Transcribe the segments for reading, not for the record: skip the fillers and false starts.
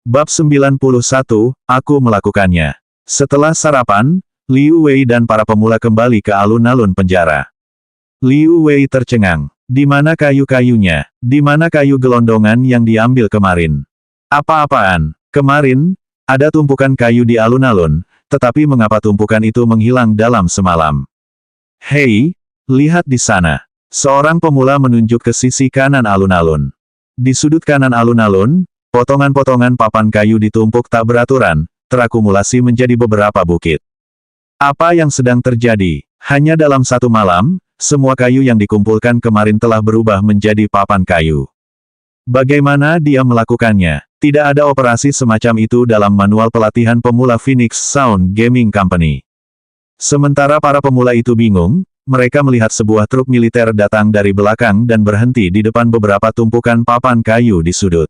Bab 91, aku melakukannya. Setelah sarapan, Liu Wei dan para pemula kembali ke alun-alun penjara. Liu Wei tercengang. Di mana kayu-kayunya? Di mana kayu gelondongan yang diambil kemarin? Apa-apaan? Kemarin, ada tumpukan kayu di alun-alun, tetapi mengapa tumpukan itu menghilang dalam semalam? Hei, lihat di sana. Seorang pemula menunjuk ke sisi kanan alun-alun. Di sudut kanan alun-alun, potongan-potongan papan kayu ditumpuk tak beraturan, terakumulasi menjadi beberapa bukit. Apa yang sedang terjadi? Hanya dalam satu malam, semua kayu yang dikumpulkan kemarin telah berubah menjadi papan kayu. Bagaimana dia melakukannya? Tidak ada operasi semacam itu dalam manual pelatihan pemula Phoenix Sound Gaming Company. Sementara para pemula itu bingung, mereka melihat sebuah truk militer datang dari belakang dan berhenti di depan beberapa tumpukan papan kayu di sudut.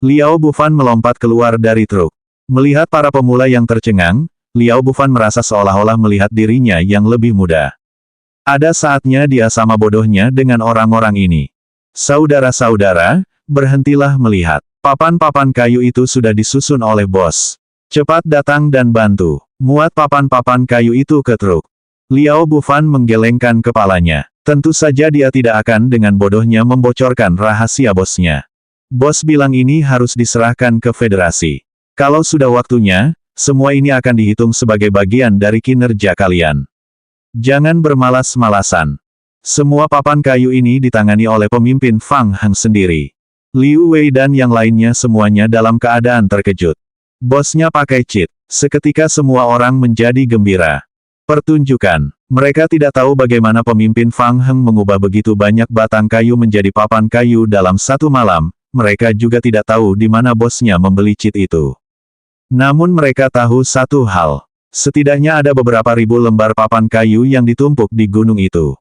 Liao Bufan melompat keluar dari truk. Melihat para pemula yang tercengang, Liao Bufan merasa seolah-olah melihat dirinya yang lebih muda. Ada saatnya dia sama bodohnya dengan orang-orang ini. Saudara-saudara, berhentilah melihat. Papan-papan kayu itu sudah disusun oleh bos. Cepat datang dan bantu. Muat papan-papan kayu itu ke truk. Liao Bufan menggelengkan kepalanya. Tentu saja dia tidak akan dengan bodohnya membocorkan rahasia bosnya. Bos bilang ini harus diserahkan ke federasi. Kalau sudah waktunya, semua ini akan dihitung sebagai bagian dari kinerja kalian. Jangan bermalas-malasan. Semua papan kayu ini ditangani oleh pemimpin Fang Heng sendiri. Liu Wei dan yang lainnya semuanya dalam keadaan terkejut. Bosnya pakai cheat. Seketika semua orang menjadi gembira. Pertunjukan. Mereka tidak tahu bagaimana pemimpin Fang Heng mengubah begitu banyak batang kayu menjadi papan kayu dalam satu malam. Mereka juga tidak tahu di mana bosnya membeli cheat itu. Namun mereka tahu satu hal. Setidaknya ada beberapa ribu lembar papan kayu yang ditumpuk di gunung itu.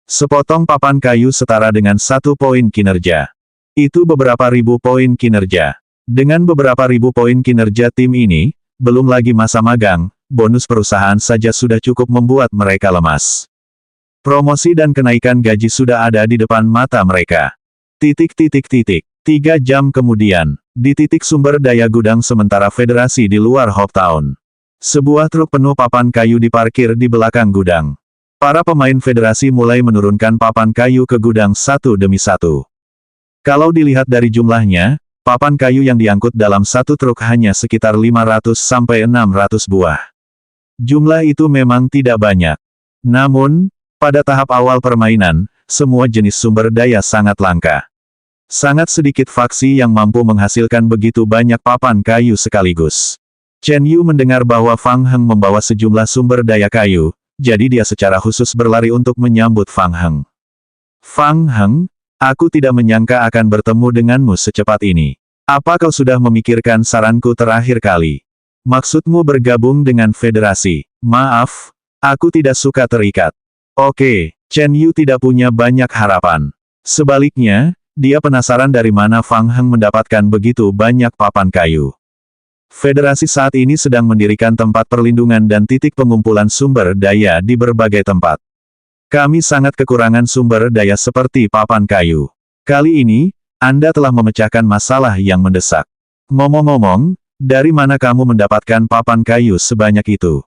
Sepotong papan kayu setara dengan 1 poin kinerja. Itu beberapa ribu poin kinerja. Dengan beberapa ribu poin kinerja tim ini, belum lagi masa magang, bonus perusahaan saja sudah cukup membuat mereka lemas. Promosi dan kenaikan gaji sudah ada di depan mata mereka. 3 jam kemudian, di titik sumber daya gudang sementara federasi di luar Hopetown. Sebuah truk penuh papan kayu diparkir di belakang gudang. Para pemain federasi mulai menurunkan papan kayu ke gudang satu demi satu. Kalau dilihat dari jumlahnya, papan kayu yang diangkut dalam satu truk hanya sekitar 500-600 buah. Jumlah itu memang tidak banyak. Namun, pada tahap awal permainan, semua jenis sumber daya sangat langka. Sangat sedikit faksi yang mampu menghasilkan begitu banyak papan kayu sekaligus. Chen Yu mendengar bahwa Fang Heng membawa sejumlah sumber daya kayu, jadi dia secara khusus berlari untuk menyambut Fang Heng. Fang Heng, aku tidak menyangka akan bertemu denganmu secepat ini. Apa kau sudah memikirkan saranku terakhir kali? Maksudmu bergabung dengan federasi? Maaf, aku tidak suka terikat. Oke, Chen Yu tidak punya banyak harapan. Sebaliknya, dia penasaran dari mana Fang Heng mendapatkan begitu banyak papan kayu. Federasi saat ini sedang mendirikan tempat perlindungan dan titik pengumpulan sumber daya di berbagai tempat. Kami sangat kekurangan sumber daya seperti papan kayu. Kali ini, Anda telah memecahkan masalah yang mendesak. Ngomong-ngomong, dari mana kamu mendapatkan papan kayu sebanyak itu?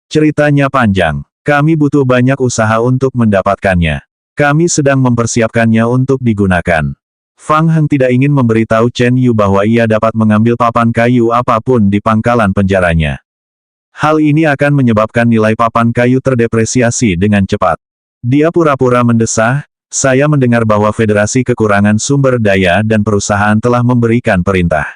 Ceritanya panjang. Kami butuh banyak usaha untuk mendapatkannya. Kami sedang mempersiapkannya untuk digunakan. Fang Heng tidak ingin memberitahu Chen Yu bahwa ia dapat mengambil papan kayu apapun di pangkalan penjaranya. Hal ini akan menyebabkan nilai papan kayu terdepresiasi dengan cepat. Dia pura-pura mendesah, saya mendengar bahwa federasi kekurangan sumber daya dan perusahaan telah memberikan perintah.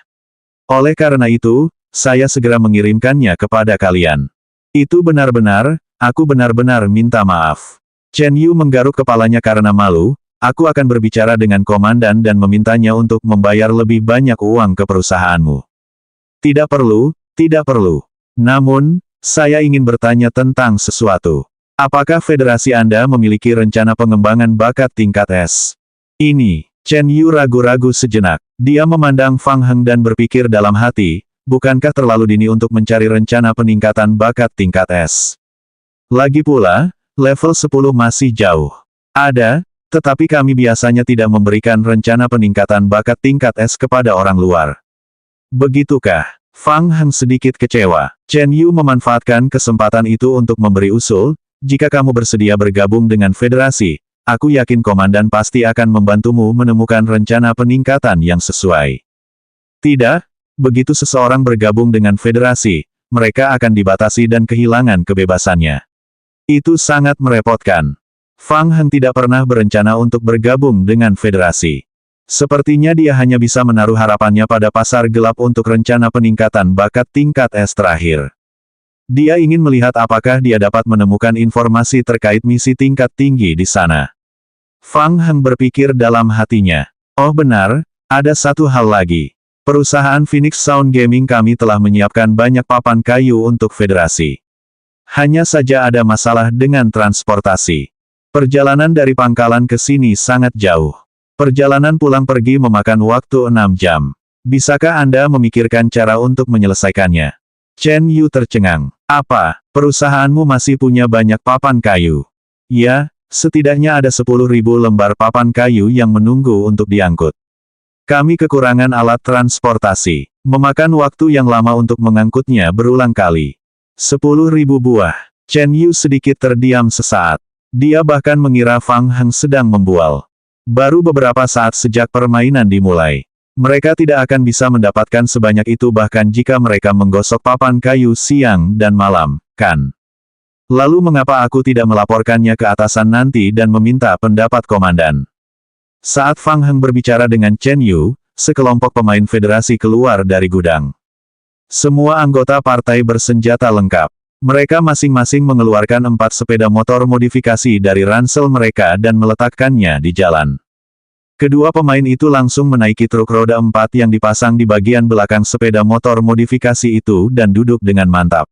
Oleh karena itu, saya segera mengirimkannya kepada kalian. Itu benar-benar, aku benar-benar minta maaf. Chen Yu menggaruk kepalanya karena malu, aku akan berbicara dengan komandan dan memintanya untuk membayar lebih banyak uang ke perusahaanmu. Tidak perlu, tidak perlu. Namun, saya ingin bertanya tentang sesuatu. Apakah federasi Anda memiliki rencana pengembangan bakat tingkat S? Ini, Chen Yu ragu-ragu sejenak. Dia memandang Fang Heng dan berpikir dalam hati, bukankah terlalu dini untuk mencari rencana peningkatan bakat tingkat S? Lagi pula, level 10 masih jauh. Ada, tetapi kami biasanya tidak memberikan rencana peningkatan bakat tingkat S kepada orang luar. Begitukah? Fang Heng sedikit kecewa. Chen Yu memanfaatkan kesempatan itu untuk memberi usul, jika kamu bersedia bergabung dengan federasi, aku yakin komandan pasti akan membantumu menemukan rencana peningkatan yang sesuai. Tidak, begitu seseorang bergabung dengan federasi, mereka akan dibatasi dan kehilangan kebebasannya. Itu sangat merepotkan. Fang Heng tidak pernah berencana untuk bergabung dengan federasi. Sepertinya dia hanya bisa menaruh harapannya pada pasar gelap untuk rencana peningkatan bakat tingkat S terakhir. Dia ingin melihat apakah dia dapat menemukan informasi terkait misi tingkat tinggi di sana. Fang Heng berpikir dalam hatinya. Oh benar, ada satu hal lagi. Perusahaan Phoenix Sound Gaming kami telah menyiapkan banyak papan kayu untuk federasi. Hanya saja ada masalah dengan transportasi. Perjalanan dari pangkalan ke sini sangat jauh. Perjalanan pulang pergi memakan waktu 6 jam. Bisakah Anda memikirkan cara untuk menyelesaikannya? Chen Yu tercengang. Apa, perusahaanmu masih punya banyak papan kayu? Ya, setidaknya ada 10.000 lembar papan kayu yang menunggu untuk diangkut. Kami kekurangan alat transportasi. Memakan waktu yang lama untuk mengangkutnya berulang kali. 10.000 buah. Chen Yu sedikit terdiam sesaat. Dia bahkan mengira Fang Heng sedang membual. Baru beberapa saat sejak permainan dimulai. Mereka tidak akan bisa mendapatkan sebanyak itu bahkan jika mereka menggosok papan kayu siang dan malam, kan? Lalu mengapa aku tidak melaporkannya ke atasan nanti dan meminta pendapat komandan? Saat Fang Heng berbicara dengan Chen Yu, sekelompok pemain federasi keluar dari gudang. Semua anggota partai bersenjata lengkap. Mereka masing-masing mengeluarkan 4 sepeda motor modifikasi dari ransel mereka dan meletakkannya di jalan. Kedua pemain itu langsung menaiki truk roda 4 yang dipasang di bagian belakang sepeda motor modifikasi itu dan duduk dengan mantap.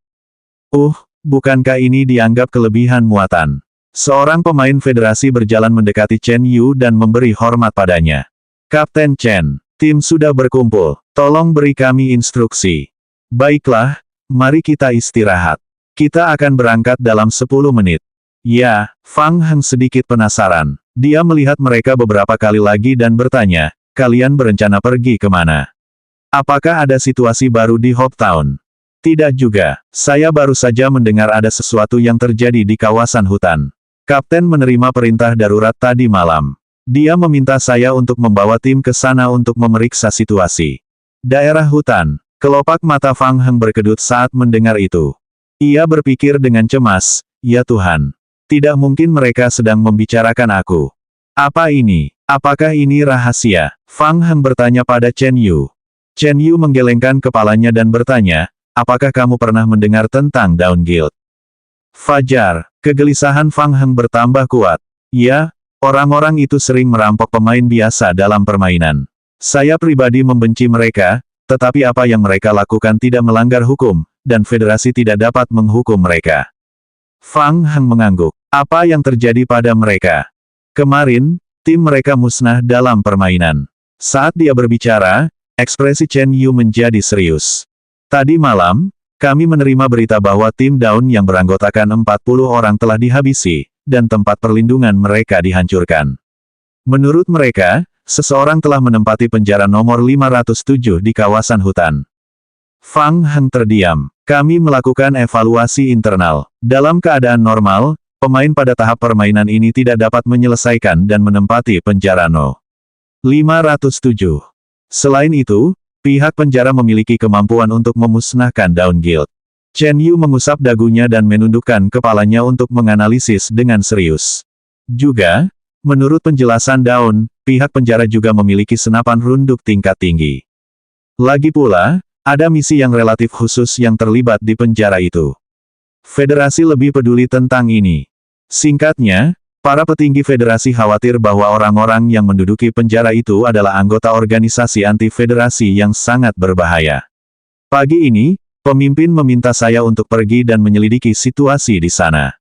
Bukankah ini dianggap kelebihan muatan? Seorang pemain federasi berjalan mendekati Chen Yu dan memberi hormat padanya. Kapten Chen, tim sudah berkumpul. Tolong beri kami instruksi. Baiklah, mari kita istirahat. Kita akan berangkat dalam 10 menit. Ya, Fang Heng sedikit penasaran. Dia melihat mereka beberapa kali lagi dan bertanya, kalian berencana pergi kemana? Apakah ada situasi baru di Hope Town? Tidak juga, saya baru saja mendengar ada sesuatu yang terjadi di kawasan hutan. Kapten menerima perintah darurat tadi malam. Dia meminta saya untuk membawa tim ke sana untuk memeriksa situasi. Daerah hutan. Kelopak mata Fang Heng berkedut saat mendengar itu. Ia berpikir dengan cemas, ya Tuhan. Tidak mungkin mereka sedang membicarakan aku. Apa ini? Apakah ini rahasia? Fang Heng bertanya pada Chen Yu. Chen Yu menggelengkan kepalanya dan bertanya, apakah kamu pernah mendengar tentang Dawn Guild? Fajar, kegelisahan Fang Heng bertambah kuat. Ya, orang-orang itu sering merampok pemain biasa dalam permainan. Saya pribadi membenci mereka, tetapi apa yang mereka lakukan tidak melanggar hukum, dan federasi tidak dapat menghukum mereka. Fang Heng mengangguk. Apa yang terjadi pada mereka? Kemarin, tim mereka musnah dalam permainan. Saat dia berbicara, ekspresi Chen Yu menjadi serius. Tadi malam, kami menerima berita bahwa tim Dawn yang beranggotakan 40 orang telah dihabisi, dan tempat perlindungan mereka dihancurkan. Menurut mereka, seseorang telah menempati penjara nomor 507 di kawasan hutan. Fang Heng terdiam. Kami melakukan evaluasi internal. Dalam keadaan normal, pemain pada tahap permainan ini tidak dapat menyelesaikan dan menempati penjara No. 507. Selain itu, pihak penjara memiliki kemampuan untuk memusnahkan Dawn Guild. Chen Yu mengusap dagunya dan menundukkan kepalanya untuk menganalisis dengan serius. Juga, menurut penjelasan Dawn, pihak penjara juga memiliki senapan runduk tingkat tinggi. Lagi pula, ada misi yang relatif khusus yang terlibat di penjara itu. Federasi lebih peduli tentang ini. Singkatnya, para petinggi federasi khawatir bahwa orang-orang yang menduduki penjara itu adalah anggota organisasi anti-federasi yang sangat berbahaya. Pagi ini, pemimpin meminta saya untuk pergi dan menyelidiki situasi di sana.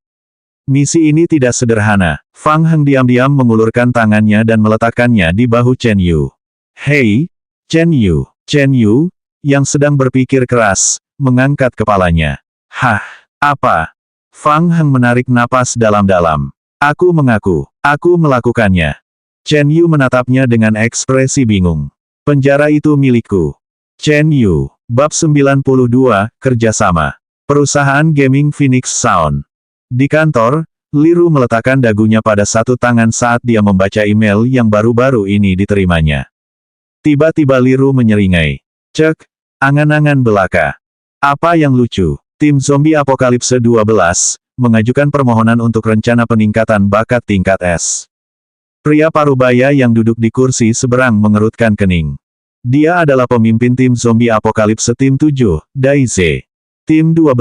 Misi ini tidak sederhana. Fang Heng diam-diam mengulurkan tangannya dan meletakkannya di bahu Chen Yu. Hei, Chen Yu. Chen Yu, yang sedang berpikir keras, mengangkat kepalanya. Hah, apa? Fang Heng menarik napas dalam-dalam. Aku mengaku, aku melakukannya. Chen Yu menatapnya dengan ekspresi bingung. Penjara itu milikku. Chen Yu. Bab 92, Kerjasama. Perusahaan Gaming Phoenix Sound. Di kantor, Liru meletakkan dagunya pada satu tangan saat dia membaca email yang baru-baru ini diterimanya. Tiba-tiba Liru menyeringai. Cek, angan-angan belaka. Apa yang lucu? Tim Zombie Apokalipse 12, mengajukan permohonan untuk rencana peningkatan bakat tingkat S. Pria parubaya yang duduk di kursi seberang mengerutkan kening. Dia adalah pemimpin tim Zombie Apokalipse tim 7, Daize. Tim 12.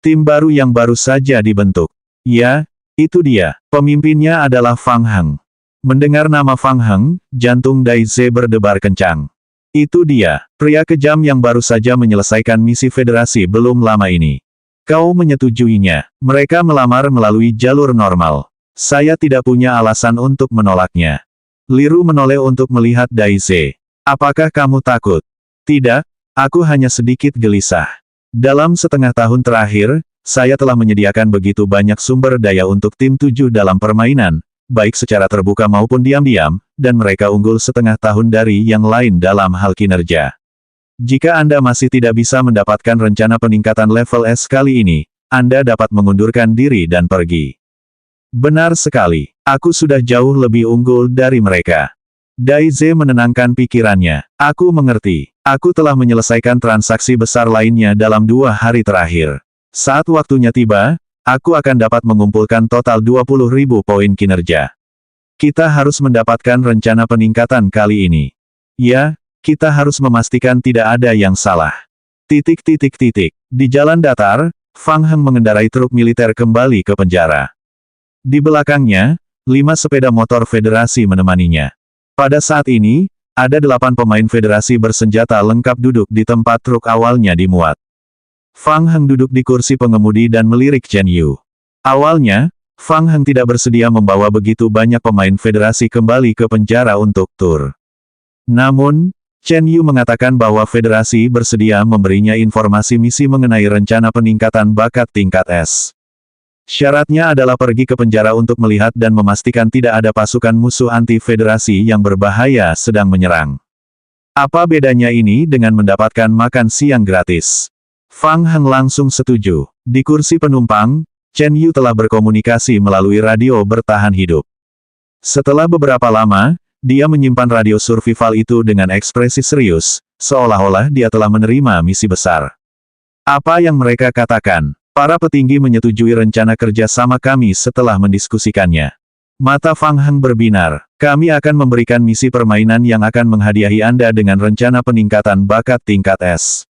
Tim baru yang baru saja dibentuk. Ya, itu dia. Pemimpinnya adalah Fang Heng. Mendengar nama Fang Heng, jantung Daize berdebar kencang. Itu dia, pria kejam yang baru saja menyelesaikan misi federasi belum lama ini. Kau menyetujuinya. Mereka melamar melalui jalur normal. Saya tidak punya alasan untuk menolaknya. Liru menoleh untuk melihat Daize. Apakah kamu takut? Tidak, aku hanya sedikit gelisah. Dalam setengah tahun terakhir, saya telah menyediakan begitu banyak sumber daya untuk tim 7 dalam permainan, baik secara terbuka maupun diam-diam, dan mereka unggul setengah tahun dari yang lain dalam hal kinerja. Jika Anda masih tidak bisa mendapatkan rencana peningkatan level S kali ini, Anda dapat mengundurkan diri dan pergi. Benar sekali, aku sudah jauh lebih unggul dari mereka. Daize menenangkan pikirannya. Aku mengerti. Aku telah menyelesaikan transaksi besar lainnya dalam 2 hari terakhir. Saat waktunya tiba, aku akan dapat mengumpulkan total 20.000 poin kinerja. Kita harus mendapatkan rencana peningkatan kali ini. Ya, kita harus memastikan tidak ada yang salah. Di jalan datar, Fang Heng mengendarai truk militer kembali ke penjara. Di belakangnya, 5 sepeda motor federasi menemaninya. Pada saat ini, ada 8 pemain federasi bersenjata lengkap duduk di tempat truk awalnya dimuat. Fang Heng duduk di kursi pengemudi dan melirik Chen Yu. Awalnya, Fang Heng tidak bersedia membawa begitu banyak pemain federasi kembali ke penjara untuk tur. Namun, Chen Yu mengatakan bahwa federasi bersedia memberinya informasi misi mengenai rencana peningkatan bakat tingkat S. Syaratnya adalah pergi ke penjara untuk melihat dan memastikan tidak ada pasukan musuh anti-federasi yang berbahaya sedang menyerang. Apa bedanya ini dengan mendapatkan makan siang gratis? Fang Heng langsung setuju. Di kursi penumpang, Chen Yu telah berkomunikasi melalui radio bertahan hidup. Setelah beberapa lama, dia menyimpan radio survival itu dengan ekspresi serius, seolah-olah dia telah menerima misi besar. Apa yang mereka katakan? Para petinggi menyetujui rencana kerja sama kami setelah mendiskusikannya. Mata Fang Heng berbinar. Kami akan memberikan misi permainan yang akan menghadiahi Anda dengan rencana peningkatan bakat tingkat S.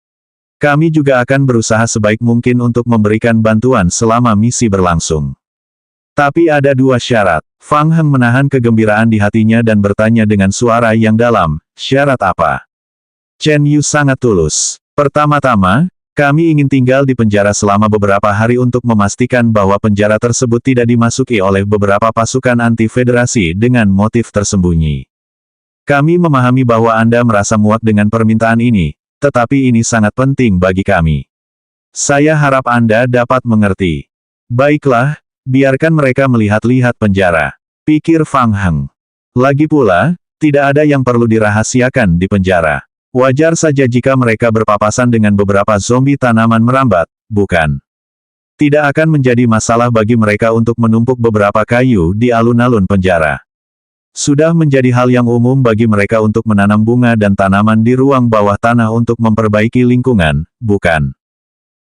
Kami juga akan berusaha sebaik mungkin untuk memberikan bantuan selama misi berlangsung. Tapi ada 2 syarat. Fang Heng menahan kegembiraan di hatinya dan bertanya dengan suara yang dalam, syarat apa? Chen Yu sangat tulus. Pertama-tama, kami ingin tinggal di penjara selama beberapa hari untuk memastikan bahwa penjara tersebut tidak dimasuki oleh beberapa pasukan anti-federasi dengan motif tersembunyi. Kami memahami bahwa Anda merasa muak dengan permintaan ini, tetapi ini sangat penting bagi kami. Saya harap Anda dapat mengerti. Baiklah, biarkan mereka melihat-lihat penjara, pikir Fang Heng. Lagi pula, tidak ada yang perlu dirahasiakan di penjara. Wajar saja jika mereka berpapasan dengan beberapa zombie tanaman merambat, bukan? Tidak akan menjadi masalah bagi mereka untuk menumpuk beberapa kayu di alun-alun penjara. Sudah menjadi hal yang umum bagi mereka untuk menanam bunga dan tanaman di ruang bawah tanah untuk memperbaiki lingkungan, bukan?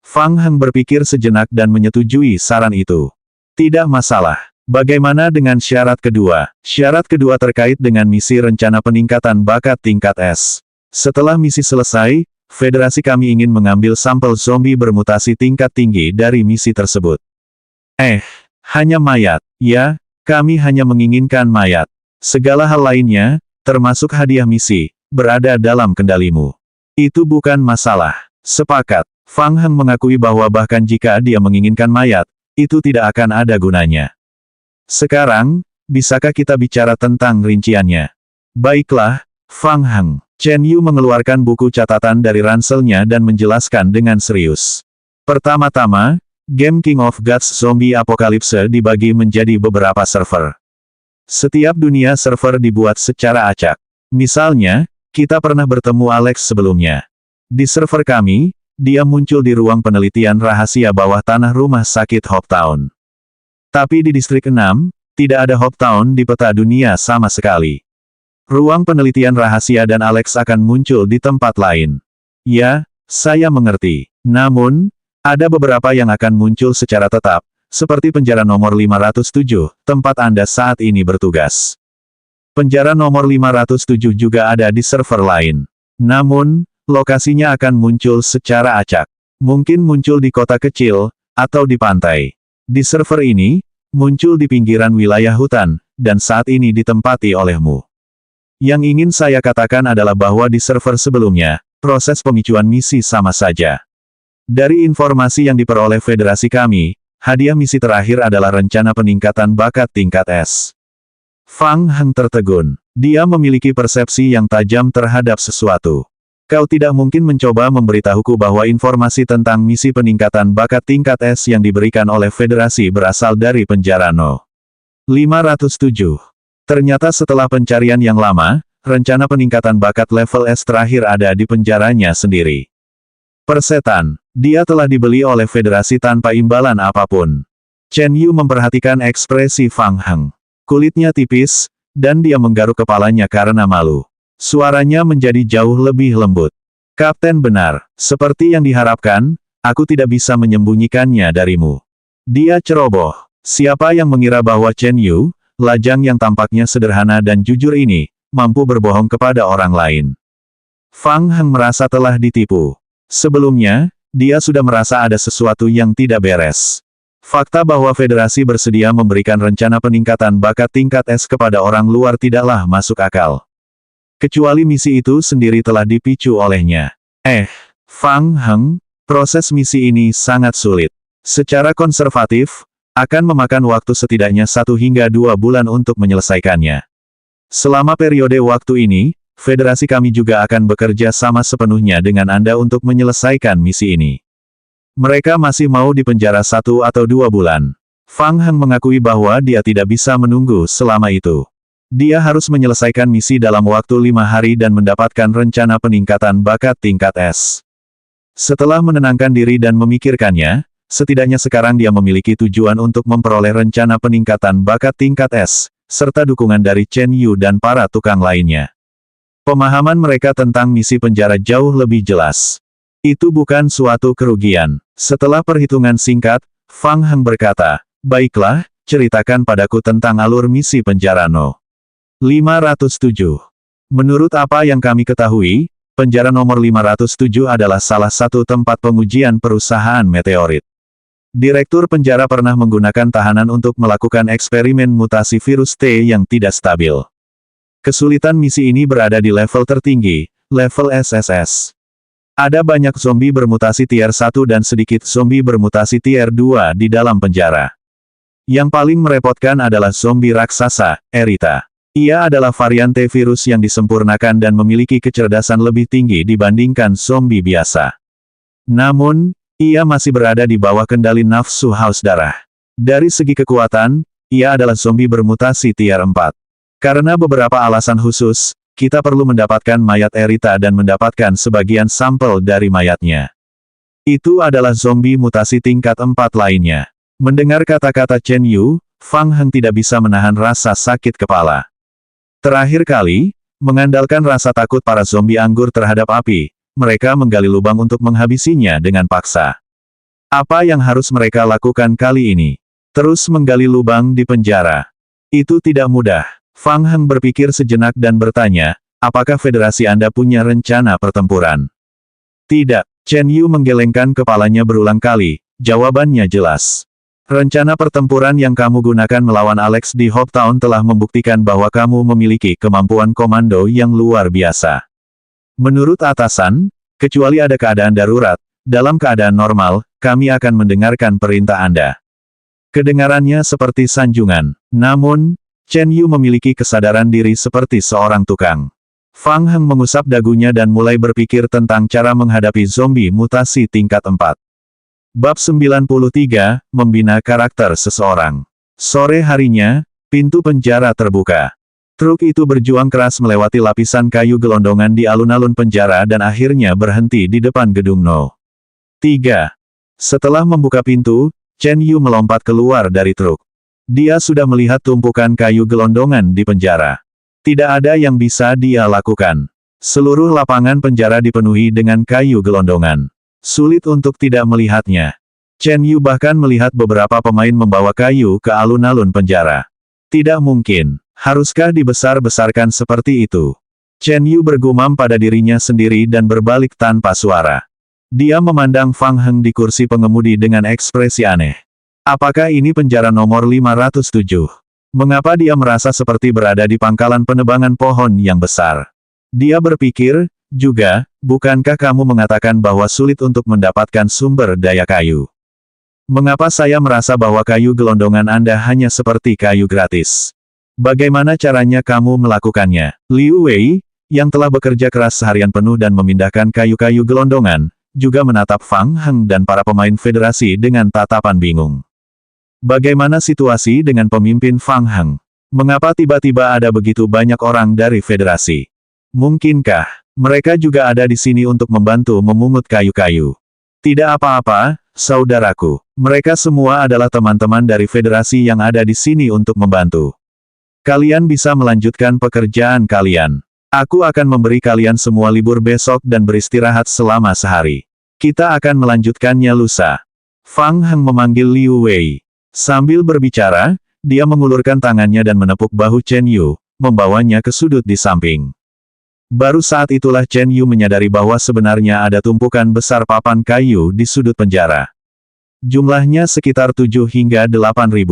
Fang Heng berpikir sejenak dan menyetujui saran itu. Tidak masalah. Bagaimana dengan syarat kedua? Syarat kedua terkait dengan misi rencana peningkatan bakat tingkat S. Setelah misi selesai, federasi kami ingin mengambil sampel zombie bermutasi tingkat tinggi dari misi tersebut. Hanya mayat. Ya, kami hanya menginginkan mayat. Segala hal lainnya, termasuk hadiah misi, berada dalam kendalimu. Itu bukan masalah. Sepakat. Fang Heng mengakui bahwa bahkan jika dia menginginkan mayat, itu tidak akan ada gunanya. Sekarang, bisakah kita bicara tentang rinciannya? Baiklah, Fang Heng. Chen Yu mengeluarkan buku catatan dari ranselnya dan menjelaskan dengan serius. Pertama-tama, game King of Gods Zombie Apokalipse dibagi menjadi beberapa server. Setiap dunia server dibuat secara acak. Misalnya, kita pernah bertemu Alex sebelumnya. Di server kami, dia muncul di ruang penelitian rahasia bawah tanah rumah sakit Hopetown. Tapi di distrik 6, tidak ada Hopetown di peta dunia sama sekali. Ruang penelitian rahasia dan Alex akan muncul di tempat lain. Ya, saya mengerti. Namun, ada beberapa yang akan muncul secara tetap, seperti penjara nomor 507, tempat Anda saat ini bertugas. Penjara nomor 507 juga ada di server lain. Namun, lokasinya akan muncul secara acak. Mungkin muncul di kota kecil, atau di pantai. Di server ini, muncul di pinggiran wilayah hutan, dan saat ini ditempati olehmu. Yang ingin saya katakan adalah bahwa di server sebelumnya, proses pemicuan misi sama saja. Dari informasi yang diperoleh federasi kami, hadiah misi terakhir adalah rencana peningkatan bakat tingkat S. Fang Heng tertegun. Dia memiliki persepsi yang tajam terhadap sesuatu. Kau tidak mungkin mencoba memberitahuku bahwa informasi tentang misi peningkatan bakat tingkat S yang diberikan oleh federasi berasal dari penjara No. 507. Ternyata setelah pencarian yang lama, rencana peningkatan bakat level S terakhir ada di penjaranya sendiri. Persetan. Dia telah dibeli oleh federasi tanpa imbalan apapun. Chen Yu memperhatikan ekspresi Fang Heng. Kulitnya tipis, dan dia menggaruk kepalanya karena malu. Suaranya menjadi jauh lebih lembut. Kapten benar, seperti yang diharapkan, aku tidak bisa menyembunyikannya darimu. Dia ceroboh. Siapa yang mengira bahwa Chen Yu, lajang yang tampaknya sederhana dan jujur ini, mampu berbohong kepada orang lain. Fang Heng merasa telah ditipu. Sebelumnya, dia sudah merasa ada sesuatu yang tidak beres. Fakta bahwa federasi bersedia memberikan rencana peningkatan bakat tingkat S kepada orang luar tidaklah masuk akal. Kecuali misi itu sendiri telah dipicu olehnya. Fang Heng, proses misi ini sangat sulit. Secara konservatif, akan memakan waktu setidaknya 1 hingga 2 bulan untuk menyelesaikannya. Selama periode waktu ini, federasi kami juga akan bekerja sama sepenuhnya dengan Anda untuk menyelesaikan misi ini. Mereka masih mau dipenjara 1 atau 2 bulan. Fang Heng mengakui bahwa dia tidak bisa menunggu selama itu. Dia harus menyelesaikan misi dalam waktu 5 hari dan mendapatkan rencana peningkatan bakat tingkat S. Setelah menenangkan diri dan memikirkannya, setidaknya sekarang dia memiliki tujuan untuk memperoleh rencana peningkatan bakat tingkat S, serta dukungan dari Chen Yu dan para tukang lainnya. Pemahaman mereka tentang misi penjara jauh lebih jelas. Itu bukan suatu kerugian. Setelah perhitungan singkat, Fang Heng berkata, "Baiklah, ceritakan padaku tentang alur misi penjara No. 507. Menurut apa yang kami ketahui, penjara nomor 507 adalah salah satu tempat pengujian perusahaan meteorit. Direktur penjara pernah menggunakan tahanan untuk melakukan eksperimen mutasi virus T yang tidak stabil. Kesulitan misi ini berada di level tertinggi, level SSS. Ada banyak zombie bermutasi tier 1 dan sedikit zombie bermutasi tier 2 di dalam penjara. Yang paling merepotkan adalah zombie raksasa, Erita. Ia adalah varian T virus yang disempurnakan dan memiliki kecerdasan lebih tinggi dibandingkan zombie biasa. Namun, ia masih berada di bawah kendali nafsu haus darah. Dari segi kekuatan, ia adalah zombie bermutasi tier 4. Karena beberapa alasan khusus, kita perlu mendapatkan mayat Erita dan mendapatkan sebagian sampel dari mayatnya. Itu adalah zombie mutasi tingkat 4 lainnya. Mendengar kata-kata Chen Yu, Fang Heng tidak bisa menahan rasa sakit kepala. Terakhir kali, mengandalkan rasa takut para zombie anggur terhadap api, mereka menggali lubang untuk menghabisinya dengan paksa. Apa yang harus mereka lakukan kali ini? Terus menggali lubang di penjara. Itu tidak mudah. Fang Heng berpikir sejenak dan bertanya, apakah federasi Anda punya rencana pertempuran? Tidak. Chen Yu menggelengkan kepalanya berulang kali, jawabannya jelas. Rencana pertempuran yang kamu gunakan melawan Alex di Hopetown telah membuktikan bahwa kamu memiliki kemampuan komando yang luar biasa. Menurut atasan, kecuali ada keadaan darurat, dalam keadaan normal, kami akan mendengarkan perintah Anda. Kedengarannya seperti sanjungan. Namun, Chen Yu memiliki kesadaran diri seperti seorang tukang. Fang Heng mengusap dagunya dan mulai berpikir tentang cara menghadapi zombie mutasi tingkat 4. Bab 93, Membina Karakter Seseorang. Sore harinya, pintu penjara terbuka. Truk itu berjuang keras melewati lapisan kayu gelondongan di alun-alun penjara dan akhirnya berhenti di depan gedung No. 3. Setelah membuka pintu, Chen Yu melompat keluar dari truk. Dia sudah melihat tumpukan kayu gelondongan di penjara. Tidak ada yang bisa dia lakukan. Seluruh lapangan penjara dipenuhi dengan kayu gelondongan. Sulit untuk tidak melihatnya. Chen Yu bahkan melihat beberapa pemain membawa kayu ke alun-alun penjara. Tidak mungkin. Haruskah dibesar-besarkan seperti itu? Chen Yu bergumam pada dirinya sendiri dan berbalik tanpa suara. Dia memandang Fang Heng di kursi pengemudi dengan ekspresi aneh. Apakah ini penjara nomor 507? Mengapa dia merasa seperti berada di pangkalan penebangan pohon yang besar? Dia berpikir, juga, bukankah kamu mengatakan bahwa sulit untuk mendapatkan sumber daya kayu? Mengapa saya merasa bahwa kayu gelondongan Anda hanya seperti kayu gratis? Bagaimana caranya kamu melakukannya? Liu Wei, yang telah bekerja keras seharian penuh dan memindahkan kayu-kayu gelondongan, juga menatap Fang Heng dan para pemain federasi dengan tatapan bingung. Bagaimana situasi dengan pemimpin Fang Heng? Mengapa tiba-tiba ada begitu banyak orang dari federasi? Mungkinkah mereka juga ada di sini untuk membantu memungut kayu-kayu? Tidak apa-apa, saudaraku. Mereka semua adalah teman-teman dari federasi yang ada di sini untuk membantu. Kalian bisa melanjutkan pekerjaan kalian. Aku akan memberi kalian semua libur besok dan beristirahat selama sehari. Kita akan melanjutkannya lusa. Fang Heng memanggil Liu Wei. Sambil berbicara, dia mengulurkan tangannya dan menepuk bahu Chen Yu, membawanya ke sudut di samping. Baru saat itulah Chen Yu menyadari bahwa sebenarnya ada tumpukan besar papan kayu di sudut penjara. Jumlahnya sekitar 7 hingga 8.000.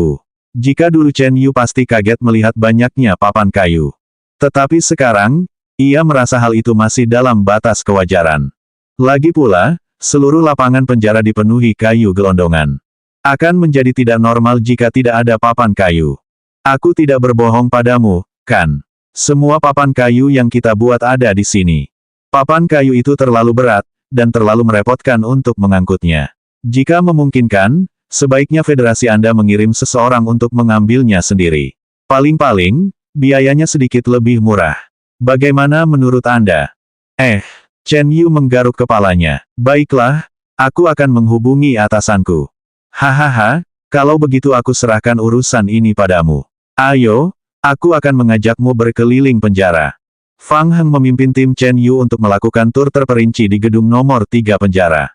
Jika dulu Chen Yu pasti kaget melihat banyaknya papan kayu. Tetapi sekarang, ia merasa hal itu masih dalam batas kewajaran. Lagi pula, seluruh lapangan penjara dipenuhi kayu gelondongan. Akan menjadi tidak normal jika tidak ada papan kayu. Aku tidak berbohong padamu, kan? Semua papan kayu yang kita buat ada di sini. Papan kayu itu terlalu berat, dan terlalu merepotkan untuk mengangkutnya. Jika memungkinkan, sebaiknya federasi Anda mengirim seseorang untuk mengambilnya sendiri. Paling-paling, biayanya sedikit lebih murah. Bagaimana menurut Anda? Chen Yu menggaruk kepalanya. Baiklah, aku akan menghubungi atasanku. Hahaha, kalau begitu aku serahkan urusan ini padamu. Ayo, aku akan mengajakmu berkeliling penjara. Fang Heng memimpin tim Chen Yu untuk melakukan tur terperinci di gedung nomor 3 penjara.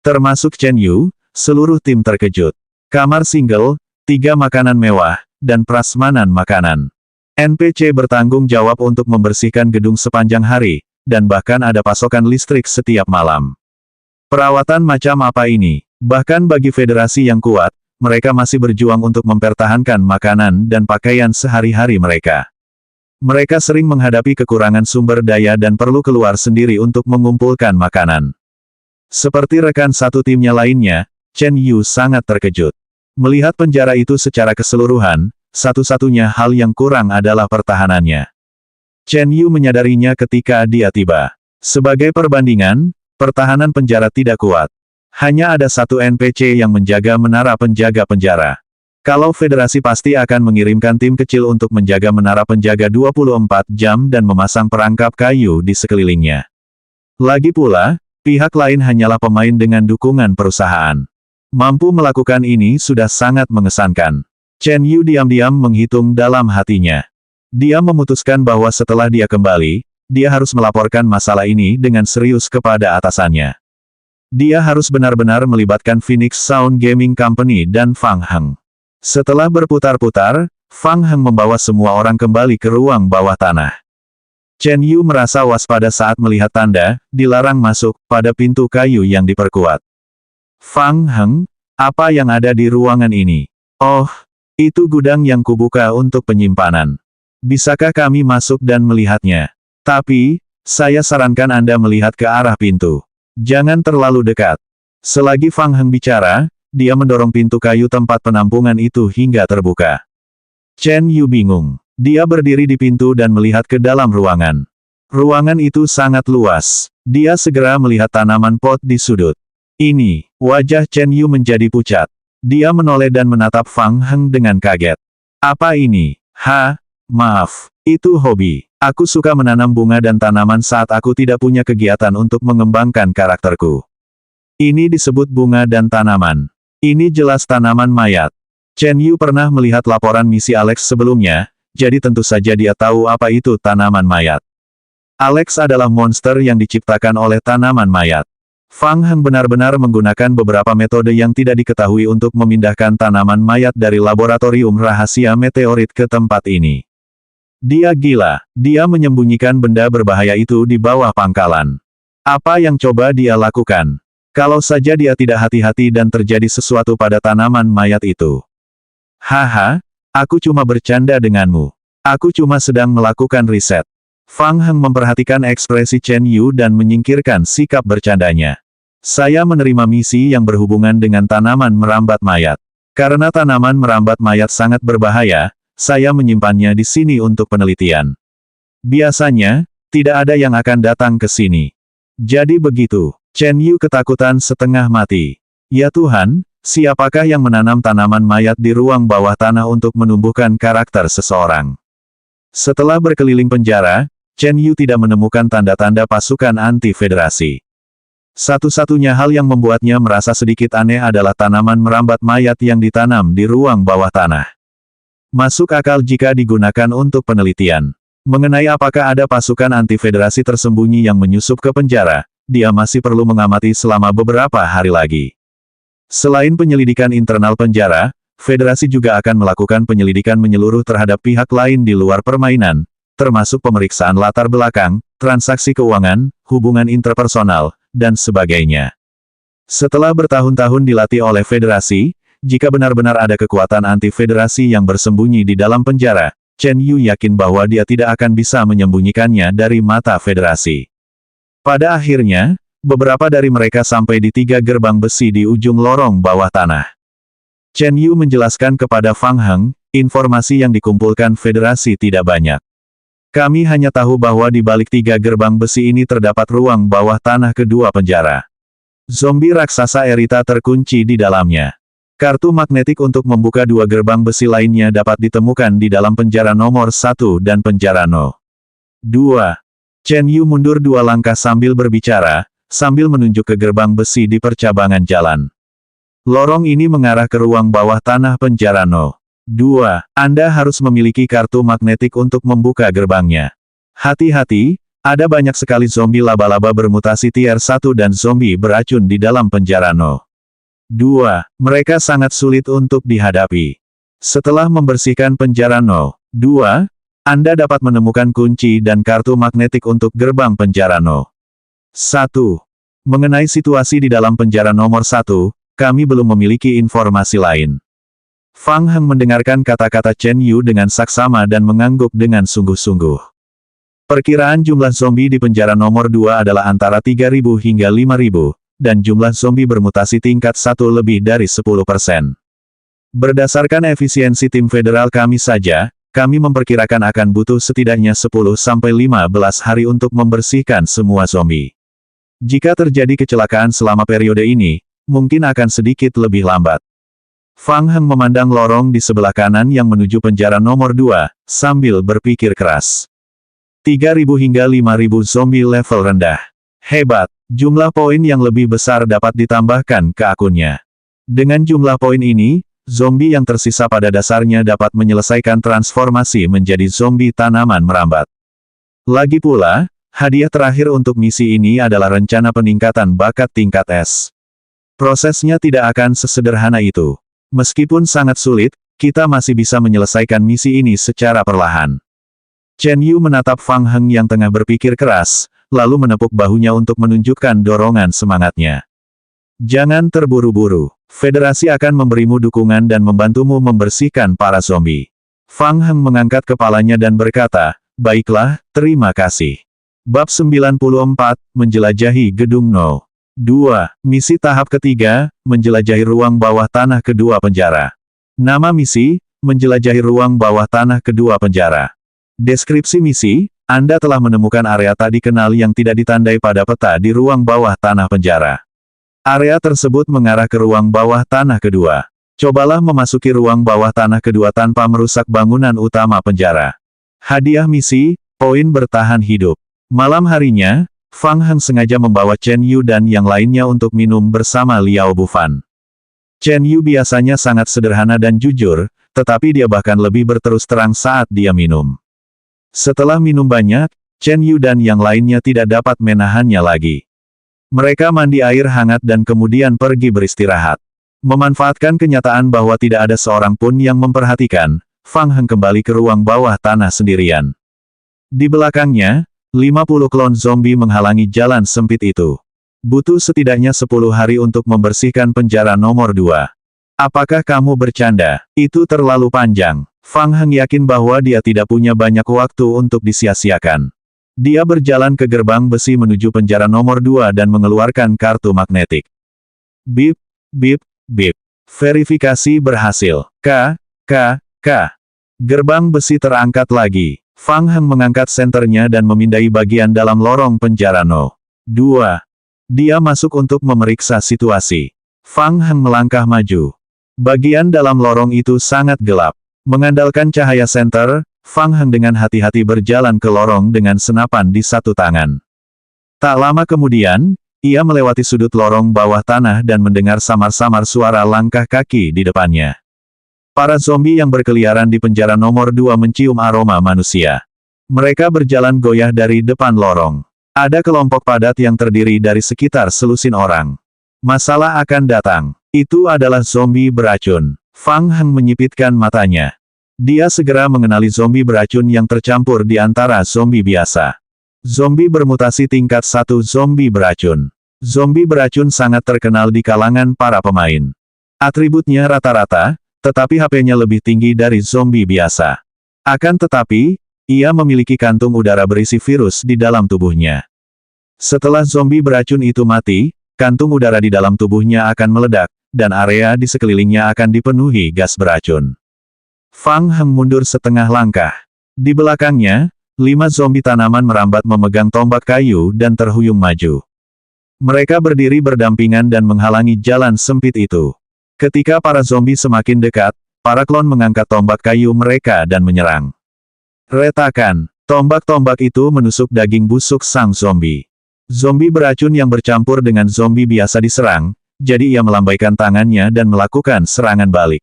Termasuk Chen Yu, seluruh tim terkejut. Kamar single, 3 makanan mewah, dan prasmanan makanan. NPC bertanggung jawab untuk membersihkan gedung sepanjang hari, dan bahkan ada pasokan listrik setiap malam. Perawatan macam apa ini? Bahkan bagi federasi yang kuat, mereka masih berjuang untuk mempertahankan makanan dan pakaian sehari-hari mereka. Mereka sering menghadapi kekurangan sumber daya dan perlu keluar sendiri untuk mengumpulkan makanan. Seperti rekan satu timnya lainnya, Chen Yu sangat terkejut. Melihat penjara itu secara keseluruhan, satu-satunya hal yang kurang adalah pertahanannya. Chen Yu menyadarinya ketika dia tiba. Sebagai perbandingan, pertahanan penjara tidak kuat. Hanya ada satu NPC yang menjaga menara penjaga penjara. Kalau federasi pasti akan mengirimkan tim kecil untuk menjaga menara penjaga 24 jam dan memasang perangkap kayu di sekelilingnya. Lagi pula, pihak lain hanyalah pemain dengan dukungan perusahaan. Mampu melakukan ini sudah sangat mengesankan. Chen Yu diam-diam menghitung dalam hatinya. Dia memutuskan bahwa setelah dia kembali, dia harus melaporkan masalah ini dengan serius kepada atasannya. Dia harus benar-benar melibatkan Phoenix Sound Gaming Company dan Fang Heng. Setelah berputar-putar, Fang Heng membawa semua orang kembali ke ruang bawah tanah. Chen Yu merasa waspada saat melihat tanda, dilarang masuk, pada pintu kayu yang diperkuat. Fang Heng, apa yang ada di ruangan ini? Oh, itu gudang yang kubuka untuk penyimpanan. Bisakah kami masuk dan melihatnya? Tapi, saya sarankan Anda melihat ke arah pintu. Jangan terlalu dekat. Selagi Fang Heng bicara, dia mendorong pintu kayu tempat penampungan itu hingga terbuka. Chen Yu bingung. Dia berdiri di pintu dan melihat ke dalam ruangan. Ruangan itu sangat luas. Dia segera melihat tanaman pot di sudut. Ini, wajah Chen Yu menjadi pucat. Dia menoleh dan menatap Fang Heng dengan kaget. Apa ini? Maaf, itu hobi. Aku suka menanam bunga dan tanaman saat aku tidak punya kegiatan untuk mengembangkan karakterku. Ini disebut bunga dan tanaman. Ini jelas tanaman mayat. Chen Yu pernah melihat laporan misi Alex sebelumnya, jadi tentu saja dia tahu apa itu tanaman mayat. Alex adalah monster yang diciptakan oleh tanaman mayat. Fang Heng benar-benar menggunakan beberapa metode yang tidak diketahui untuk memindahkan tanaman mayat dari laboratorium rahasia meteorit ke tempat ini. Dia gila. Dia menyembunyikan benda berbahaya itu di bawah pangkalan. Apa yang coba dia lakukan? Kalau saja dia tidak hati-hati dan terjadi sesuatu pada tanaman mayat itu. Haha, aku cuma bercanda denganmu. Aku cuma sedang melakukan riset. Fang Heng memperhatikan ekspresi Chen Yu dan menyingkirkan sikap bercandanya. Saya menerima misi yang berhubungan dengan tanaman merambat mayat. Karena tanaman merambat mayat sangat berbahaya, saya menyimpannya di sini untuk penelitian. Biasanya, tidak ada yang akan datang ke sini. Jadi begitu, Chen Yu ketakutan setengah mati. Ya Tuhan, siapakah yang menanam tanaman mayat di ruang bawah tanah untuk menumbuhkan karakter seseorang? Setelah berkeliling penjara, Chen Yu tidak menemukan tanda-tanda pasukan anti-federasi. Satu-satunya hal yang membuatnya merasa sedikit aneh adalah tanaman merambat mayat yang ditanam di ruang bawah tanah. Masuk akal jika digunakan untuk penelitian. Mengenai apakah ada pasukan anti-federasi tersembunyi yang menyusup ke penjara, dia masih perlu mengamati selama beberapa hari lagi. Selain penyelidikan internal penjara, Federasi juga akan melakukan penyelidikan menyeluruh terhadap pihak lain di luar permainan, termasuk pemeriksaan latar belakang, transaksi keuangan, hubungan interpersonal, dan sebagainya. Setelah bertahun-tahun dilatih oleh Federasi, jika benar-benar ada kekuatan anti-federasi yang bersembunyi di dalam penjara, Chen Yu yakin bahwa dia tidak akan bisa menyembunyikannya dari mata Federasi. Pada akhirnya, beberapa dari mereka sampai di 3 gerbang besi di ujung lorong bawah tanah. Chen Yu menjelaskan kepada Fang Heng, informasi yang dikumpulkan Federasi tidak banyak. Kami hanya tahu bahwa di balik 3 gerbang besi ini terdapat ruang bawah tanah kedua penjara. Zombie raksasa Erita terkunci di dalamnya. Kartu magnetik untuk membuka 2 gerbang besi lainnya dapat ditemukan di dalam penjara nomor 1 dan penjara No. 2. Chen Yu mundur 2 langkah sambil berbicara, sambil menunjuk ke gerbang besi di percabangan jalan. Lorong ini mengarah ke ruang bawah tanah penjara No. 2. Anda harus memiliki kartu magnetik untuk membuka gerbangnya. Hati-hati, ada banyak sekali zombie laba-laba bermutasi tier 1 dan zombie beracun di dalam penjara No. 2. Mereka sangat sulit untuk dihadapi. Setelah membersihkan penjara No. 2, Anda dapat menemukan kunci dan kartu magnetik untuk gerbang penjara No. 1. Mengenai situasi di dalam penjara nomor 1, kami belum memiliki informasi lain. Fang Heng mendengarkan kata-kata Chen Yu dengan saksama dan mengangguk dengan sungguh-sungguh. Perkiraan jumlah zombie di penjara nomor 2 adalah antara 3.000 hingga 5.000, dan jumlah zombie bermutasi tingkat 1 lebih dari 10%. Berdasarkan efisiensi tim federal kami saja, kami memperkirakan akan butuh setidaknya 10-15 hari untuk membersihkan semua zombie. Jika terjadi kecelakaan selama periode ini, mungkin akan sedikit lebih lambat. Fang Heng memandang lorong di sebelah kanan yang menuju penjara nomor 2, sambil berpikir keras. 3.000 hingga 5.000 zombie level rendah. Hebat, jumlah poin yang lebih besar dapat ditambahkan ke akunnya. Dengan jumlah poin ini, zombie yang tersisa pada dasarnya dapat menyelesaikan transformasi menjadi zombie tanaman merambat. Lagi pula, hadiah terakhir untuk misi ini adalah rencana peningkatan bakat tingkat S. Prosesnya tidak akan sesederhana itu. Meskipun sangat sulit, kita masih bisa menyelesaikan misi ini secara perlahan. Chen Yu menatap Fang Heng yang tengah berpikir keras, lalu menepuk bahunya untuk menunjukkan dorongan semangatnya. Jangan terburu-buru. Federasi akan memberimu dukungan dan membantumu membersihkan para zombie. Fang Heng mengangkat kepalanya dan berkata, baiklah, terima kasih. Bab 94, Menjelajahi Gedung No. 2. Misi tahap ketiga, menjelajahi ruang bawah tanah kedua penjara. Nama misi, menjelajahi ruang bawah tanah kedua penjara. Deskripsi misi, Anda telah menemukan area tak dikenal yang tidak ditandai pada peta di ruang bawah tanah penjara. Area tersebut mengarah ke ruang bawah tanah kedua. Cobalah memasuki ruang bawah tanah kedua tanpa merusak bangunan utama penjara. Hadiah misi, poin bertahan hidup. Malam harinya, Fang Heng sengaja membawa Chen Yu dan yang lainnya untuk minum bersama Liao Bufan. Chen Yu biasanya sangat sederhana dan jujur, tetapi dia bahkan lebih berterus terang saat dia minum. Setelah minum banyak, Chen Yu dan yang lainnya tidak dapat menahannya lagi. Mereka mandi air hangat dan kemudian pergi beristirahat. Memanfaatkan kenyataan bahwa tidak ada seorang pun yang memperhatikan, Fang Heng kembali ke ruang bawah tanah sendirian. Di belakangnya, 50 klon zombie menghalangi jalan sempit itu. Butuh setidaknya 10 hari untuk membersihkan penjara nomor 2. Apakah kamu bercanda? Itu terlalu panjang. Fang Heng yakin bahwa dia tidak punya banyak waktu untuk disia-siakan. Dia berjalan ke gerbang besi menuju penjara nomor 2 dan mengeluarkan kartu magnetik. Bip, bip, bip. Verifikasi berhasil. K. Gerbang besi terangkat lagi. Fang Heng mengangkat senternya dan memindai bagian dalam lorong penjara No. 2. Dia masuk untuk memeriksa situasi. Fang Heng melangkah maju. Bagian dalam lorong itu sangat gelap. Mengandalkan cahaya senter, Fang Heng dengan hati-hati berjalan ke lorong dengan senapan di satu tangan. Tak lama kemudian, ia melewati sudut lorong bawah tanah dan mendengar samar-samar suara langkah kaki di depannya. Para zombie yang berkeliaran di penjara nomor 2 mencium aroma manusia. Mereka berjalan goyah dari depan lorong. Ada kelompok padat yang terdiri dari sekitar selusin orang. Masalah akan datang. Itu adalah zombie beracun. Fang Heng menyipitkan matanya. Dia segera mengenali zombie beracun yang tercampur di antara zombie biasa. Zombie bermutasi tingkat 1 zombie beracun. Zombie beracun sangat terkenal di kalangan para pemain. Atributnya rata-rata, tetapi HP-nya lebih tinggi dari zombie biasa. Akan tetapi, ia memiliki kantung udara berisi virus di dalam tubuhnya. Setelah zombie beracun itu mati, kantung udara di dalam tubuhnya akan meledak, dan area di sekelilingnya akan dipenuhi gas beracun. Fang Heng mundur setengah langkah. Di belakangnya, 5 zombie tanaman merambat memegang tombak kayu dan terhuyung maju. Mereka berdiri berdampingan dan menghalangi jalan sempit itu. Ketika para zombie semakin dekat, para klon mengangkat tombak kayu mereka dan menyerang. Retakan, tombak-tombak itu menusuk daging busuk sang zombie. Zombie beracun yang bercampur dengan zombie biasa diserang, jadi ia melambaikan tangannya dan melakukan serangan balik.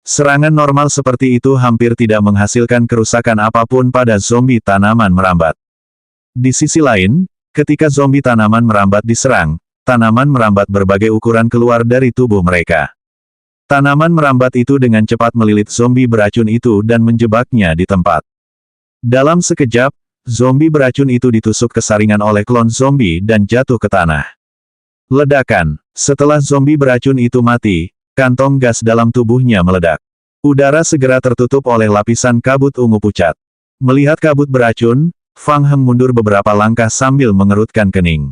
Serangan normal seperti itu hampir tidak menghasilkan kerusakan apapun pada zombie tanaman merambat. Di sisi lain, ketika zombie tanaman merambat diserang, tanaman merambat berbagai ukuran keluar dari tubuh mereka. Tanaman merambat itu dengan cepat melilit zombie beracun itu dan menjebaknya di tempat. Dalam sekejap, zombie beracun itu ditusuk kesaringan oleh klon zombie dan jatuh ke tanah. Ledakan. Setelah zombie beracun itu mati, kantong gas dalam tubuhnya meledak. Udara segera tertutup oleh lapisan kabut ungu pucat. Melihat kabut beracun, Fang Heng mundur beberapa langkah sambil mengerutkan kening.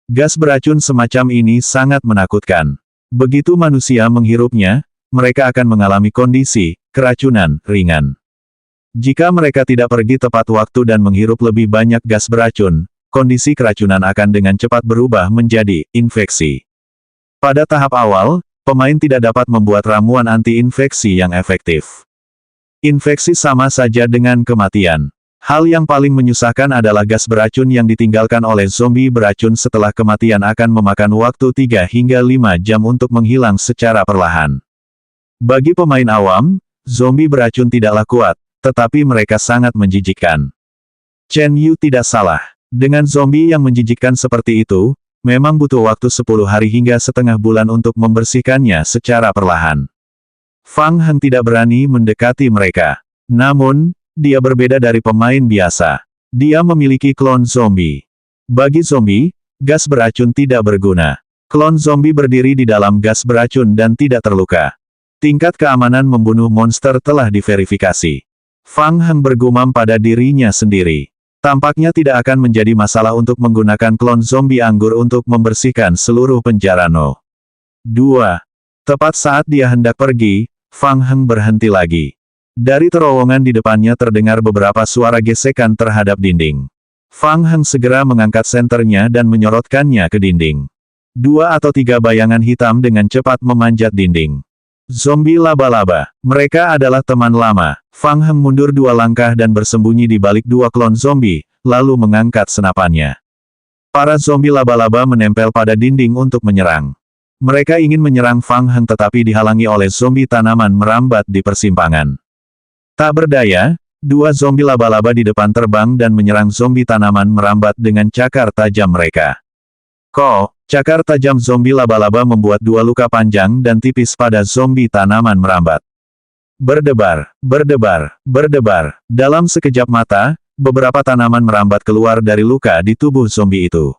Gas beracun semacam ini sangat menakutkan. Begitu manusia menghirupnya, mereka akan mengalami kondisi keracunan ringan. Jika mereka tidak pergi tepat waktu dan menghirup lebih banyak gas beracun, kondisi keracunan akan dengan cepat berubah menjadi infeksi. Pada tahap awal, pemain tidak dapat membuat ramuan anti-infeksi yang efektif. Infeksi sama saja dengan kematian. Hal yang paling menyusahkan adalah gas beracun yang ditinggalkan oleh zombie beracun setelah kematian akan memakan waktu 3 hingga 5 jam untuk menghilang secara perlahan. Bagi pemain awam, zombie beracun tidaklah kuat, tetapi mereka sangat menjijikkan. Chen Yu tidak salah. Dengan zombie yang menjijikkan seperti itu, memang butuh waktu 10 hari hingga setengah bulan untuk membersihkannya secara perlahan. Fang Heng tidak berani mendekati mereka. Namun, dia berbeda dari pemain biasa. Dia memiliki klon zombie. Bagi zombie, gas beracun tidak berguna. Klon zombie berdiri di dalam gas beracun dan tidak terluka. Tingkat keamanan membunuh monster telah diverifikasi. Fang Heng bergumam pada dirinya sendiri. Tampaknya tidak akan menjadi masalah untuk menggunakan klon zombie anggur untuk membersihkan seluruh penjara No. 2. Tepat saat dia hendak pergi, Fang Heng berhenti lagi. Dari terowongan di depannya terdengar beberapa suara gesekan terhadap dinding. Fang Heng segera mengangkat senternya dan menyorotkannya ke dinding. 2 atau 3 bayangan hitam dengan cepat memanjat dinding. Zombie laba-laba. Mereka adalah teman lama. Fang Heng mundur 2 langkah dan bersembunyi di balik 2 klon zombie, lalu mengangkat senapannya. Para zombie laba-laba menempel pada dinding untuk menyerang. Mereka ingin menyerang Fang Heng tetapi dihalangi oleh zombie tanaman merambat di persimpangan. Tak berdaya, 2 zombie laba-laba di depan terbang dan menyerang zombie tanaman merambat dengan cakar tajam mereka. Cakar tajam zombie laba-laba membuat 2 luka panjang dan tipis pada zombie tanaman merambat. Berdebar, berdebar, berdebar. Dalam sekejap mata, beberapa tanaman merambat keluar dari luka di tubuh zombie itu.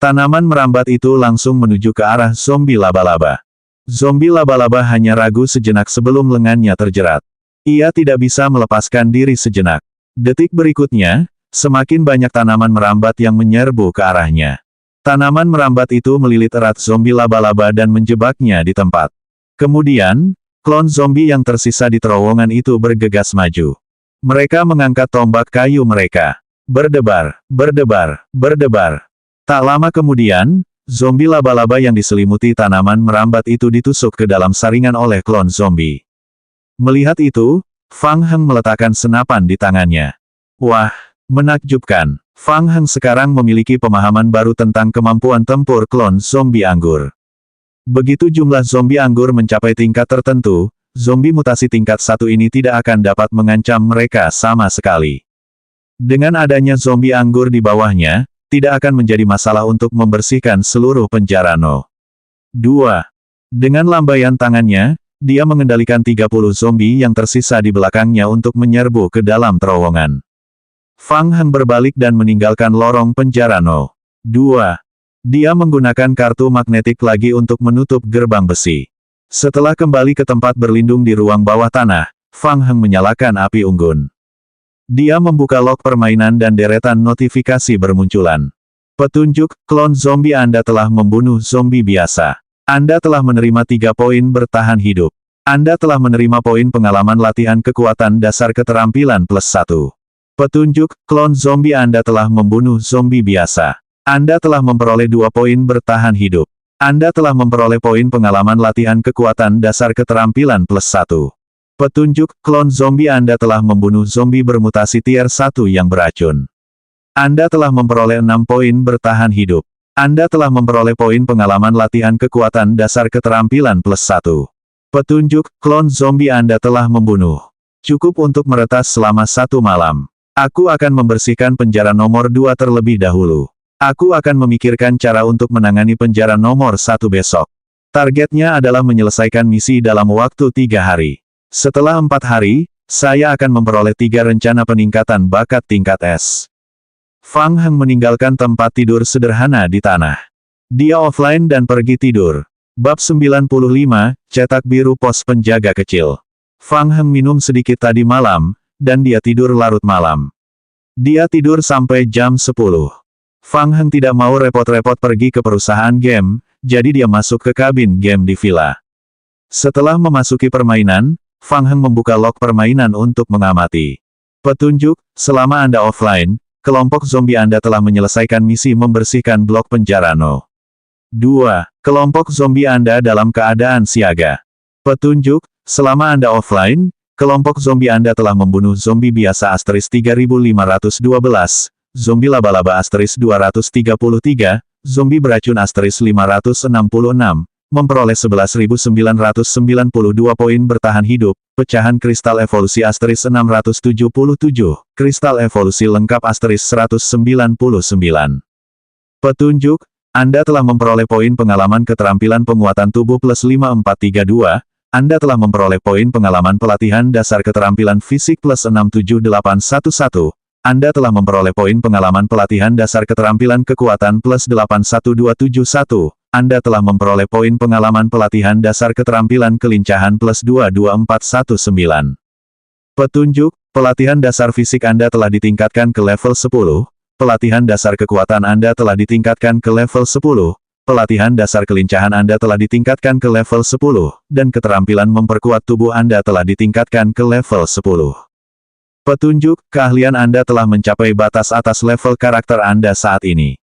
Tanaman merambat itu langsung menuju ke arah zombie laba-laba. Zombie laba-laba hanya ragu sejenak sebelum lengannya terjerat. Ia tidak bisa melepaskan diri sejenak. Detik berikutnya, semakin banyak tanaman merambat yang menyerbu ke arahnya. Tanaman merambat itu melilit erat zombie laba-laba dan menjebaknya di tempat. Kemudian, klon zombie yang tersisa di terowongan itu bergegas maju. Mereka mengangkat tombak kayu mereka. Berdebar, berdebar, berdebar. Tak lama kemudian, zombie laba-laba yang diselimuti tanaman merambat itu ditusuk ke dalam saringan oleh klon zombie. Melihat itu, Fang Heng meletakkan senapan di tangannya. Wah, menakjubkan. Fang Heng sekarang memiliki pemahaman baru tentang kemampuan tempur klon zombie anggur. Begitu jumlah zombie anggur mencapai tingkat tertentu, zombie mutasi tingkat 1 ini tidak akan dapat mengancam mereka sama sekali. Dengan adanya zombie anggur di bawahnya, tidak akan menjadi masalah untuk membersihkan seluruh penjara No. 2. Dengan lambaian tangannya, dia mengendalikan 30 zombie yang tersisa di belakangnya untuk menyerbu ke dalam terowongan. Fang Heng berbalik dan meninggalkan lorong penjara No. 2. Dia menggunakan kartu magnetik lagi untuk menutup gerbang besi. Setelah kembali ke tempat berlindung di ruang bawah tanah, Fang Heng menyalakan api unggun. Dia membuka log permainan dan deretan notifikasi bermunculan. Petunjuk, klon zombie Anda telah membunuh zombie biasa. Anda telah menerima 3 poin bertahan hidup. Anda telah menerima poin pengalaman latihan kekuatan dasar keterampilan plus 1. Petunjuk, klon zombie Anda telah membunuh zombie biasa. Anda telah memperoleh 2 poin bertahan hidup. Anda telah memperoleh poin pengalaman latihan kekuatan dasar keterampilan plus 1. Petunjuk, klon zombie Anda telah membunuh zombie bermutasi tier 1 yang beracun. Anda telah memperoleh 6 poin bertahan hidup. Anda telah memperoleh poin pengalaman latihan kekuatan dasar keterampilan plus 1. Petunjuk, klon zombie Anda telah membunuh. Cukup untuk meretas selama 1 malam. Aku akan membersihkan penjara nomor 2 terlebih dahulu. Aku akan memikirkan cara untuk menangani penjara nomor 1 besok. Targetnya adalah menyelesaikan misi dalam waktu 3 hari. Setelah 4 hari, saya akan memperoleh 3 rencana peningkatan bakat tingkat S. Fang Heng meninggalkan tempat tidur sederhana di tanah. Dia offline dan pergi tidur. Bab 95, cetak biru pos penjaga kecil. Fang Heng minum sedikit tadi malam, dan dia tidur larut malam. Dia tidur sampai jam 10. Fang Heng tidak mau repot-repot pergi ke perusahaan game, jadi dia masuk ke kabin game di villa. Setelah memasuki permainan, Fang Heng membuka log permainan untuk mengamati. Petunjuk, selama Anda offline, kelompok zombie Anda telah menyelesaikan misi membersihkan blok penjara No. 2. Kelompok zombie Anda dalam keadaan siaga. Petunjuk, selama Anda offline, kelompok zombie Anda telah membunuh zombie biasa * 3512, zombie laba-laba * 233, zombie beracun * 566, memperoleh 11.992 poin bertahan hidup, pecahan kristal evolusi * 677, kristal evolusi lengkap * 199. Petunjuk, Anda telah memperoleh poin pengalaman keterampilan penguatan tubuh plus 5432, Anda telah memperoleh poin pengalaman pelatihan dasar keterampilan fisik plus 67811, Anda telah memperoleh poin pengalaman pelatihan dasar keterampilan kekuatan plus 81271, Anda telah memperoleh poin pengalaman pelatihan dasar keterampilan kelincahan plus 22419. Petunjuk, pelatihan dasar fisik Anda telah ditingkatkan ke level 10, pelatihan dasar kekuatan Anda telah ditingkatkan ke level 10, pelatihan dasar kelincahan Anda telah ditingkatkan ke level 10, dan keterampilan memperkuat tubuh Anda telah ditingkatkan ke level 10. Petunjuk, keahlian Anda telah mencapai batas atas level karakter Anda saat ini.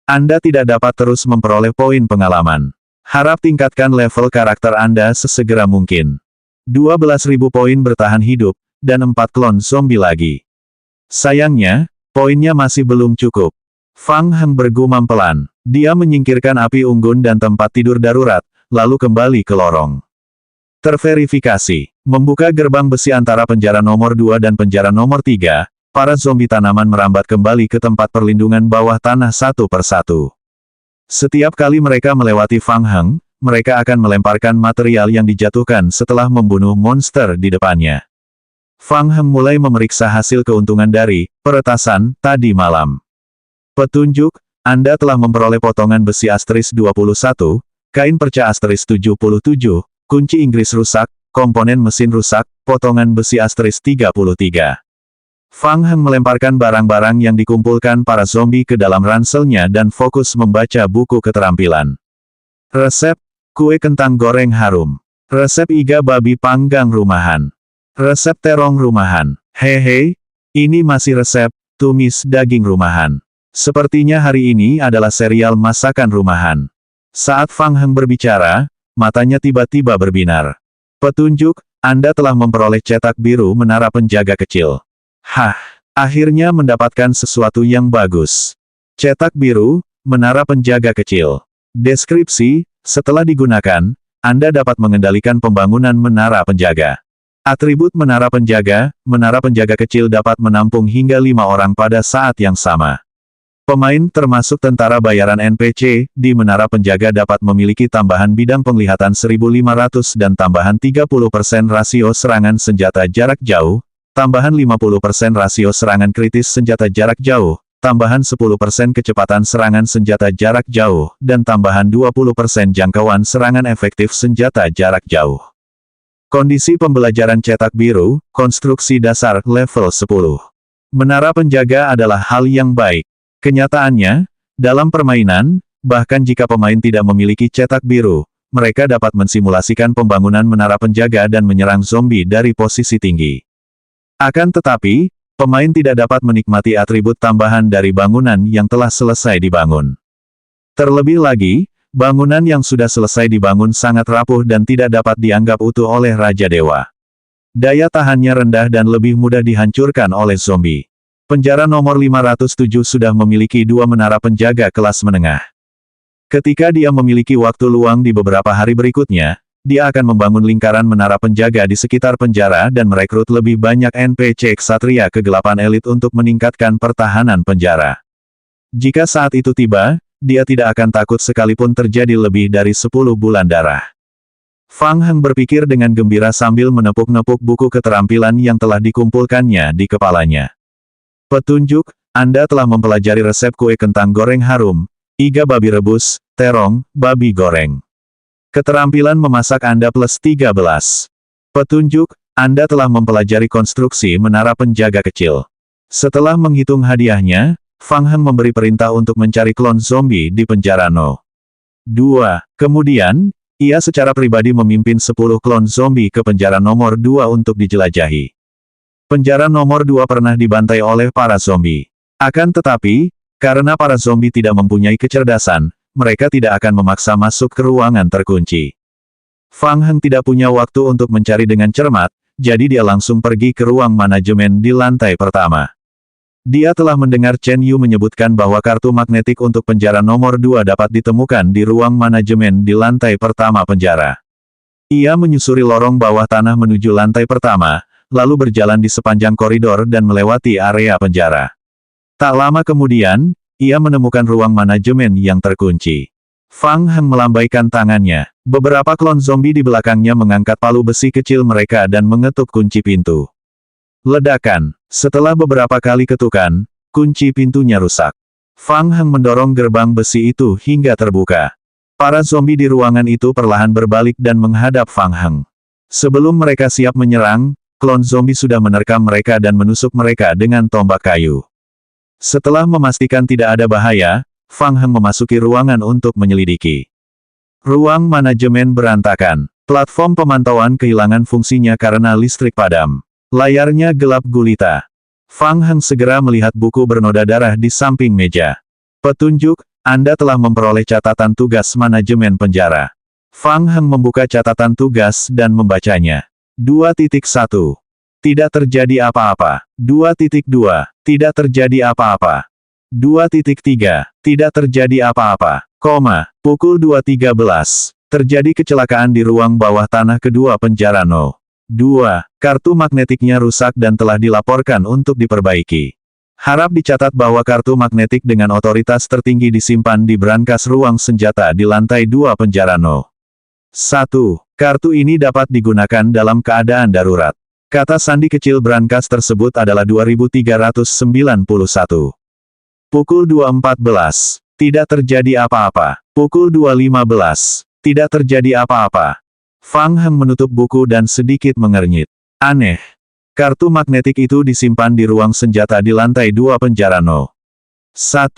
Anda tidak dapat terus memperoleh poin pengalaman. Harap tingkatkan level karakter Anda sesegera mungkin. 12.000 poin bertahan hidup, dan 4 klon zombie lagi. Sayangnya, poinnya masih belum cukup. Fang Heng bergumam pelan. Dia menyingkirkan api unggun dan tempat tidur darurat, lalu kembali ke lorong. Terverifikasi. Membuka gerbang besi antara penjara nomor 2 dan penjara nomor 3, para zombie tanaman merambat kembali ke tempat perlindungan bawah tanah satu persatu. Setiap kali mereka melewati Fang Heng, mereka akan melemparkan material yang dijatuhkan setelah membunuh monster di depannya. Fang Heng mulai memeriksa hasil keuntungan dari peretasan tadi malam. Petunjuk, Anda telah memperoleh potongan besi * 21, kain perca * 77, kunci Inggris rusak, komponen mesin rusak, potongan besi * 33. Fang Heng melemparkan barang-barang yang dikumpulkan para zombie ke dalam ranselnya dan fokus membaca buku keterampilan. Resep, kue kentang goreng harum. Resep iga babi panggang rumahan. Resep terong rumahan. Hehe, ini masih resep, tumis daging rumahan. Sepertinya hari ini adalah serial masakan rumahan. Saat Fang Heng berbicara, matanya tiba-tiba berbinar. Petunjuk, Anda telah memperoleh cetak biru menara penjaga kecil. Hah, akhirnya mendapatkan sesuatu yang bagus. Cetak biru, menara penjaga kecil. Deskripsi, setelah digunakan, Anda dapat mengendalikan pembangunan menara penjaga. Atribut menara penjaga kecil dapat menampung hingga 5 orang pada saat yang sama. Pemain termasuk tentara bayaran NPC, di menara penjaga dapat memiliki tambahan bidang penglihatan 1500 dan tambahan 30% rasio serangan senjata jarak jauh, tambahan 50% rasio serangan kritis senjata jarak jauh, tambahan 10% kecepatan serangan senjata jarak jauh, dan tambahan 20% jangkauan serangan efektif senjata jarak jauh. Kondisi pembelajaran cetak biru, konstruksi dasar, level 10. Menara penjaga adalah hal yang baik. Kenyataannya, dalam permainan, bahkan jika pemain tidak memiliki cetak biru, mereka dapat mensimulasikan pembangunan menara penjaga dan menyerang zombie dari posisi tinggi. Akan tetapi, pemain tidak dapat menikmati atribut tambahan dari bangunan yang telah selesai dibangun. Terlebih lagi, bangunan yang sudah selesai dibangun sangat rapuh dan tidak dapat dianggap utuh oleh Raja Dewa. Daya tahannya rendah dan lebih mudah dihancurkan oleh zombie. Penjara nomor 507 sudah memiliki 2 menara penjaga kelas menengah. Ketika dia memiliki waktu luang di beberapa hari berikutnya, dia akan membangun lingkaran menara penjaga di sekitar penjara dan merekrut lebih banyak NPC Ksatria kegelapan elit untuk meningkatkan pertahanan penjara. Jika saat itu tiba, dia tidak akan takut sekalipun terjadi lebih dari 10 bulan darah. Fang Heng berpikir dengan gembira sambil menepuk-nepuk buku keterampilan yang telah dikumpulkannya di kepalanya. Petunjuk, Anda telah mempelajari resep kue kentang goreng harum, iga babi rebus, terong, babi goreng. Keterampilan memasak Anda plus 13. Petunjuk, Anda telah mempelajari konstruksi menara penjaga kecil. Setelah menghitung hadiahnya, Fang Heng memberi perintah untuk mencari klon zombie di penjara No. 2. Kemudian, ia secara pribadi memimpin 10 klon zombie ke penjara nomor 2 untuk dijelajahi. Penjara nomor 2 pernah dibantai oleh para zombie. Akan tetapi, karena para zombie tidak mempunyai kecerdasan, mereka tidak akan memaksa masuk ke ruangan terkunci. Fang Heng tidak punya waktu untuk mencari dengan cermat, jadi dia langsung pergi ke ruang manajemen di lantai pertama. Dia telah mendengar Chen Yu menyebutkan bahwa kartu magnetik untuk penjara nomor 2 dapat ditemukan di ruang manajemen di lantai pertama penjara. Ia menyusuri lorong bawah tanah menuju lantai pertama, lalu berjalan di sepanjang koridor dan melewati area penjara. Tak lama kemudian, ia menemukan ruang manajemen yang terkunci. Fang Heng melambaikan tangannya. Beberapa klon zombie di belakangnya mengangkat palu besi kecil mereka dan mengetuk kunci pintu. Ledakan. Setelah beberapa kali ketukan, kunci pintunya rusak. Fang Heng mendorong gerbang besi itu hingga terbuka. Para zombie di ruangan itu perlahan berbalik dan menghadap Fang Heng. Sebelum mereka siap menyerang, klon zombie sudah menerkam mereka dan menusuk mereka dengan tombak kayu. Setelah memastikan tidak ada bahaya, Fang Heng memasuki ruangan untuk menyelidiki. Ruang manajemen berantakan. Platform pemantauan kehilangan fungsinya karena listrik padam. Layarnya gelap gulita. Fang Heng segera melihat buku bernoda darah di samping meja. Petunjuk, Anda telah memperoleh catatan tugas manajemen penjara. Fang Heng membuka catatan tugas dan membacanya. 2.1. Tidak terjadi apa-apa. 2.2. Tidak terjadi apa-apa. 2.3. Tidak terjadi apa-apa. Pukul 2.13. Terjadi kecelakaan di ruang bawah tanah kedua penjara No. 2. Kartu magnetiknya rusak dan telah dilaporkan untuk diperbaiki. Harap dicatat bahwa kartu magnetik dengan otoritas tertinggi disimpan di brankas ruang senjata di lantai 2 penjara No. 1. Kartu ini dapat digunakan dalam keadaan darurat. Kata sandi kecil brankas tersebut adalah 2391. Pukul 2.14. Tidak terjadi apa-apa. Pukul 2.15. Tidak terjadi apa-apa. Fang Heng menutup buku dan sedikit mengernyit. Aneh. Kartu magnetik itu disimpan di ruang senjata di lantai 2 penjara No. 1.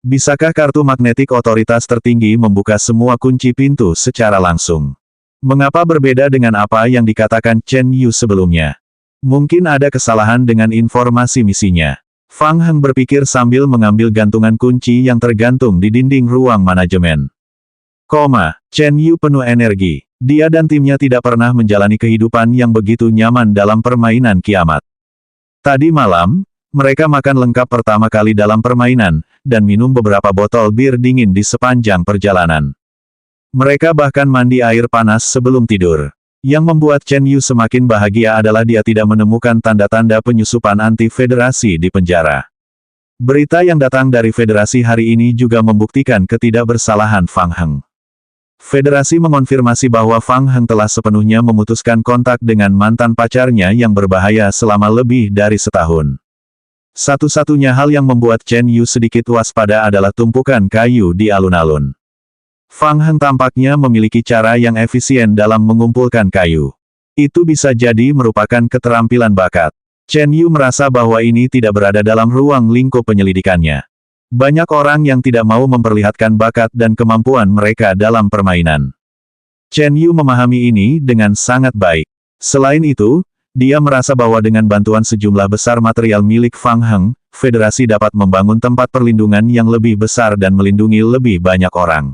Bisakah kartu magnetik otoritas tertinggi membuka semua kunci pintu secara langsung? Mengapa berbeda dengan apa yang dikatakan Chen Yu sebelumnya? Mungkin ada kesalahan dengan informasi misinya. Fang Heng berpikir sambil mengambil gantungan kunci yang tergantung di dinding ruang manajemen. Chen Yu penuh energi. Dia dan timnya tidak pernah menjalani kehidupan yang begitu nyaman dalam permainan kiamat. Tadi malam, mereka makan lengkap pertama kali dalam permainan, dan minum beberapa botol bir dingin di sepanjang perjalanan. Mereka bahkan mandi air panas sebelum tidur. Yang membuat Chen Yu semakin bahagia adalah dia tidak menemukan tanda-tanda penyusupan anti-federasi di penjara. Berita yang datang dari federasi hari ini juga membuktikan ketidakbersalahan Fang Heng. Federasi mengonfirmasi bahwa Fang Heng telah sepenuhnya memutuskan kontak dengan mantan pacarnya yang berbahaya selama lebih dari setahun. Satu-satunya hal yang membuat Chen Yu sedikit waspada adalah tumpukan kayu di alun-alun. Fang Heng tampaknya memiliki cara yang efisien dalam mengumpulkan kayu. Itu bisa jadi merupakan keterampilan bakat. Chen Yu merasa bahwa ini tidak berada dalam ruang lingkup penyelidikannya. Banyak orang yang tidak mau memperlihatkan bakat dan kemampuan mereka dalam permainan. Chen Yu memahami ini dengan sangat baik. Selain itu, dia merasa bahwa dengan bantuan sejumlah besar material milik Fang Heng, federasi dapat membangun tempat perlindungan yang lebih besar dan melindungi lebih banyak orang.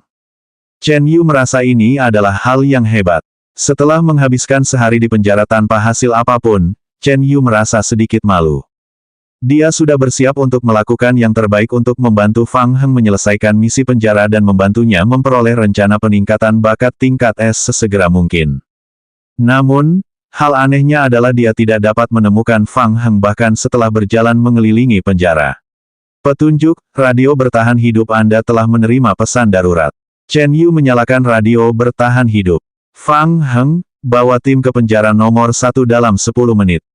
Chen Yu merasa ini adalah hal yang hebat. Setelah menghabiskan sehari di penjara tanpa hasil apapun, Chen Yu merasa sedikit malu. Dia sudah bersiap untuk melakukan yang terbaik untuk membantu Fang Heng menyelesaikan misi penjara dan membantunya memperoleh rencana peningkatan bakat tingkat S sesegera mungkin. Namun, hal anehnya adalah dia tidak dapat menemukan Fang Heng bahkan setelah berjalan mengelilingi penjara. Petunjuk, radio bertahan hidup Anda telah menerima pesan darurat. Chen Yu menyalakan radio bertahan hidup. Fang Heng, bawa tim ke penjara nomor 1 dalam 10 menit.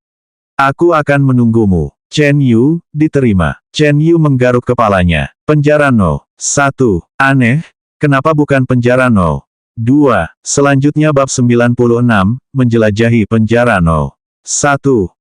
Aku akan menunggumu. Chen Yu, diterima. Chen Yu menggaruk kepalanya. Penjara No. 1. Aneh, kenapa bukan penjara No. 2. Selanjutnya bab 96, menjelajahi penjara No. 1.